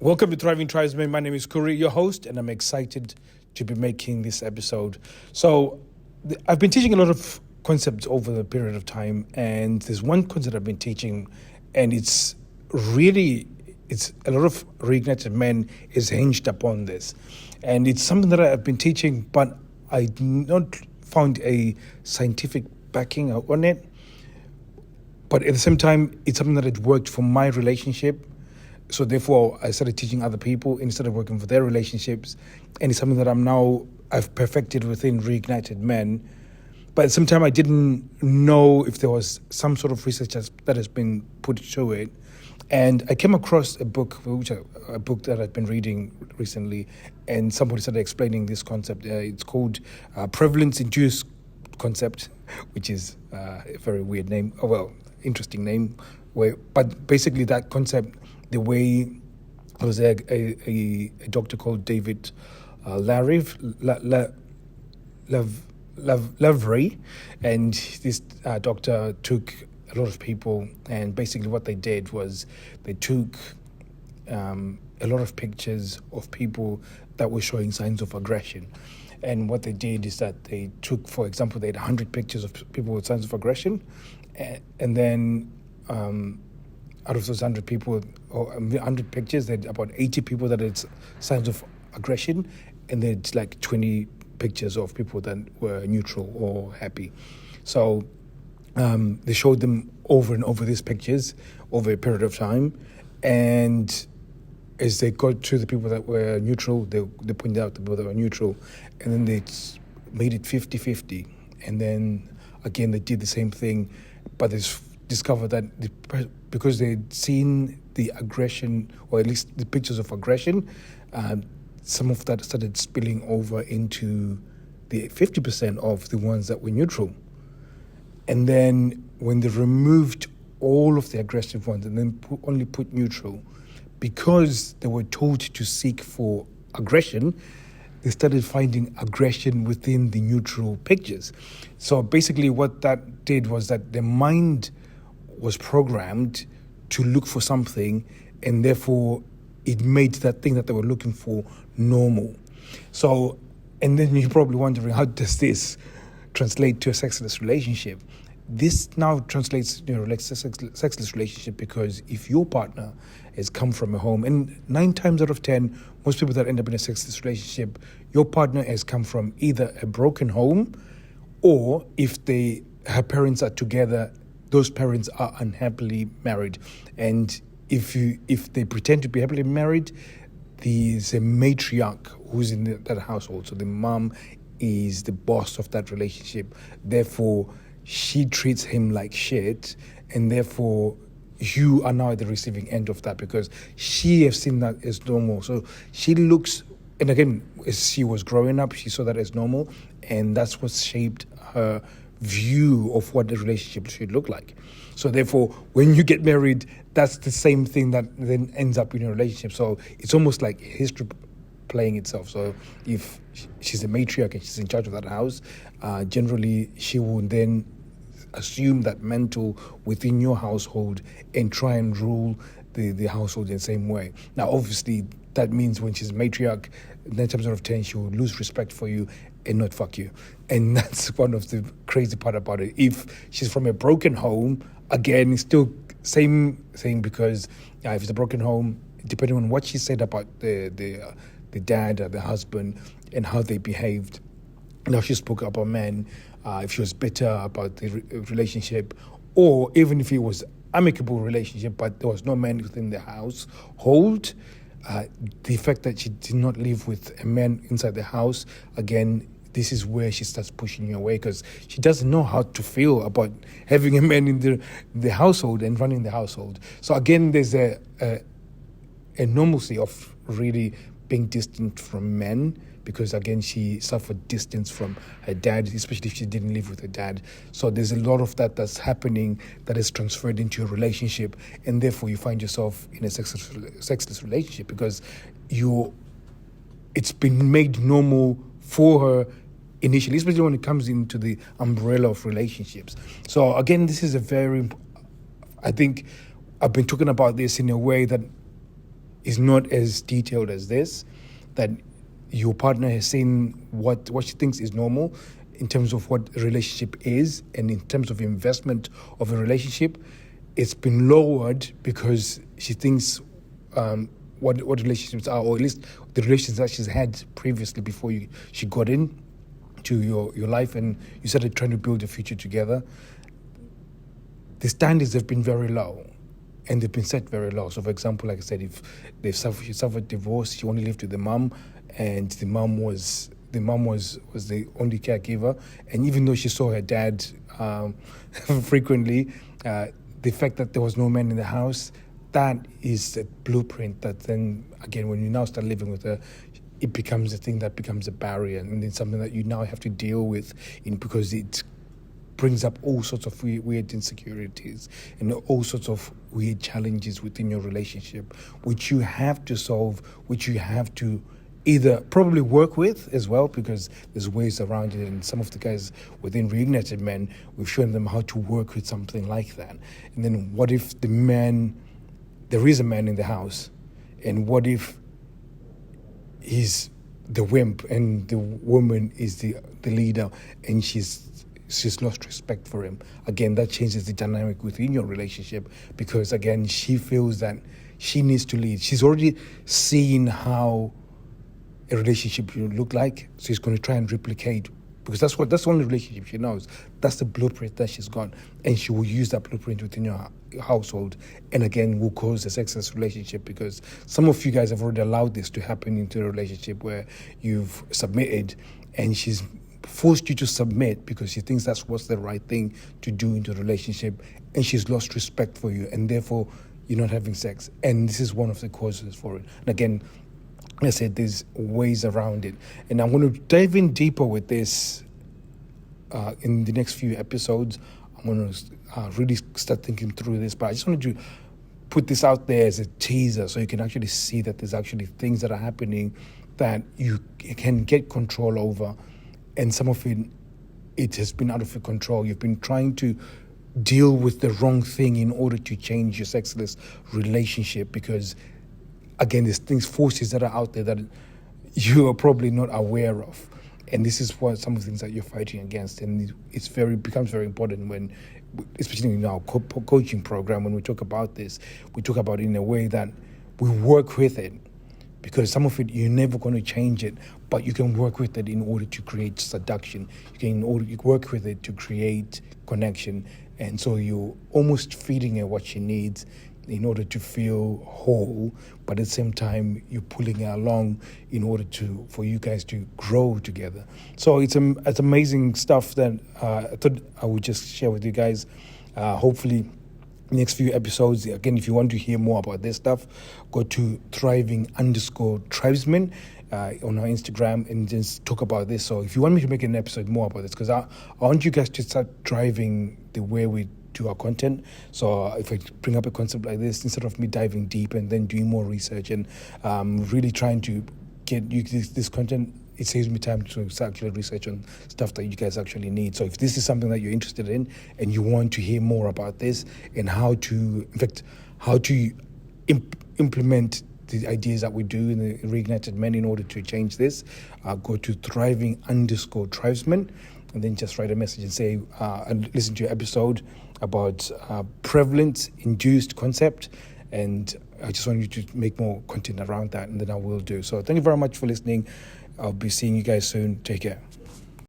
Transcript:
Welcome to Thriving Tribesmen. My name is Kuri, your host, and I'm excited to be making this episode. So, I've been teaching a lot of concepts over the period of time, and there's one concept I've been teaching, and it's a lot of reignited men is hinged upon this, and it's something that I've been teaching, but I not found a scientific backing on it. But at the same time, it's something that had worked for my relationship. So therefore, I started teaching other people instead of working for their relationships. And it's something that I've perfected within Reignited Men. But at the same time, I didn't know if there was some sort of research that has been put to it. And I came across a book that I've been reading recently, and somebody started explaining this concept. It's called Prevalence-Induced Concept, which is a very weird name. Oh, well, interesting name. But basically that concept, the way there was a doctor called David Lavery, and this doctor took a lot of people, and basically what they did was they took a lot of pictures of people that were showing signs of aggression. And what they did is that they took, for example, they had 100 pictures of people with signs of aggression, and then out of those 100 people, or 100 pictures, they had about 80 people that had signs of aggression, and then like 20 pictures of people that were neutral or happy. So they showed them over and over these pictures over a period of time, and as they got to the people that were neutral, they pointed out the people that were neutral, and then they made it 50-50. And then again, they did the same thing, but they discovered that because they'd seen the aggression, or at least the pictures of aggression, some of that started spilling over into the 50% of the ones that were neutral. And then when they removed all of the aggressive ones and then only put neutral, because they were told to seek for aggression, they started finding aggression within the neutral pictures. So basically what that did was that their mind was programmed to look for something, and therefore it made that thing that they were looking for normal. So, and then you're probably wondering, how does this translate to a sexless relationship? This now translates to a sexless relationship, because if your partner has come from a home, and 9 times out of 10, most people that end up in a sexless relationship, your partner has come from either a broken home, or if her parents are together, those parents are unhappily married. And if they pretend to be happily married, there's a matriarch who's in that household. So the mom is the boss of that relationship. Therefore, she treats him like shit, and therefore you are now at the receiving end of that, because she has seen that as normal. So she looks, and again, as she was growing up, she saw that as normal, and that's what shaped her view of what the relationship should look like. So therefore, when you get married, that's the same thing that then ends up in your relationship. So it's almost like history playing itself. So if she's a matriarch and she's in charge of that house, generally she will then assume that mantle within your household and try and rule the household in the same way. Now, obviously, that means when she's a matriarch, 9 times out of 10, she will lose respect for you and not fuck you. And that's one of the crazy part about it. If she's from a broken home, again, it's still same thing, because if it's a broken home, depending on what she said about the dad or the husband and how they behaved, and how she spoke about men, if she was bitter about the relationship, or even if it was amicable relationship, but there was no man within the household, the fact that she did not live with a man inside the house, again, this is where she starts pushing you away, because she doesn't know how to feel about having a man in the household and running the household. So again, there's a normalcy of really being distant from men, because again, she suffered distance from her dad, especially if she didn't live with her dad. So there's a lot of that that's happening that is transferred into your relationship, and therefore you find yourself in a sexless relationship, because it's been made normal for her initially, especially when it comes into the umbrella of relationships. So again, this is I think I've been talking about this in a way that is not as detailed as this, that your partner has seen what she thinks is normal in terms of what a relationship is, and in terms of investment of a relationship, it's been lowered because she thinks what relationships are, or at least the relationships that she's had previously before she got in to your life and you started trying to build a future together. The standards have been very low, and they've been set very low. So, for example, like I said, if she suffered divorce, she only lived with the mom, and the mom was the only caregiver. And even though she saw her dad frequently, the fact that there was no man in the house, that is a blueprint that then, again, when you now start living with her, it becomes a thing that becomes a barrier, and it's something that you now have to deal with because it brings up all sorts of weird insecurities and all sorts of weird challenges within your relationship, which you have to solve, which you have to either probably work with as well, because there's ways around it. And some of the guys within Reignited Men, we've shown them how to work with something like that. And then what if there is a man in the house, and what if he's the wimp and the woman is the leader, and she's lost respect for him? Again, that changes the dynamic within your relationship, because again, she feels that she needs to lead. She's already seen how a relationship should look like, so she's going to try and replicate, because that's the only relationship she knows. That's the blueprint that she's got, and she will use that blueprint within your household, and again will cause a sexless relationship, because some of you guys have already allowed this to happen into a relationship where you've submitted, and she's forced you to submit because she thinks that's what's the right thing to do into a relationship, and she's lost respect for you, and therefore you're not having sex. And this is one of the causes for it. And again, like I said, there's ways around it, and I'm going to dive in deeper with this in the next few episodes. I'm going to really start thinking through this, but I just wanted to put this out there as a teaser so you can actually see that there's actually things that are happening that you can get control over, and some of it has been out of your control. You've been trying to deal with the wrong thing in order to change your sexless relationship, because again, there's forces that are out there that you are probably not aware of. And this is what some of the things that you're fighting against. And it becomes very important when, especially in our coaching program, when we talk about this, we talk about it in a way that we work with it. Because some of it, you're never going to change it, but you can work with it in order to create seduction. You work with it to create connection. And so you're almost feeding her what she needs in order to feel whole, but at the same time you're pulling her along in order for you guys to grow together. So it's amazing stuff that I thought I would just share with you guys. Hopefully next few episodes, again, if you want to hear more about this stuff, go to thriving_tribesmen on our Instagram and just talk about this. So if you want me to make an episode more about this, because I want you guys to start driving the way we do our content. So if I bring up a concept like this, instead of me diving deep and then doing more research and really trying to get you this content, it saves me time to actually research on stuff that you guys actually need. So if this is something that you're interested in and you want to hear more about this and how to implement the ideas that we do in the Reignited Men in order to change this, go to thriving_tribesmen and then just write a message and say, and listen to your episode about prevalent induced concept, and I just want you to make more content around that, and then I will do. So thank you very much for listening. I'll be seeing you guys soon. Take care.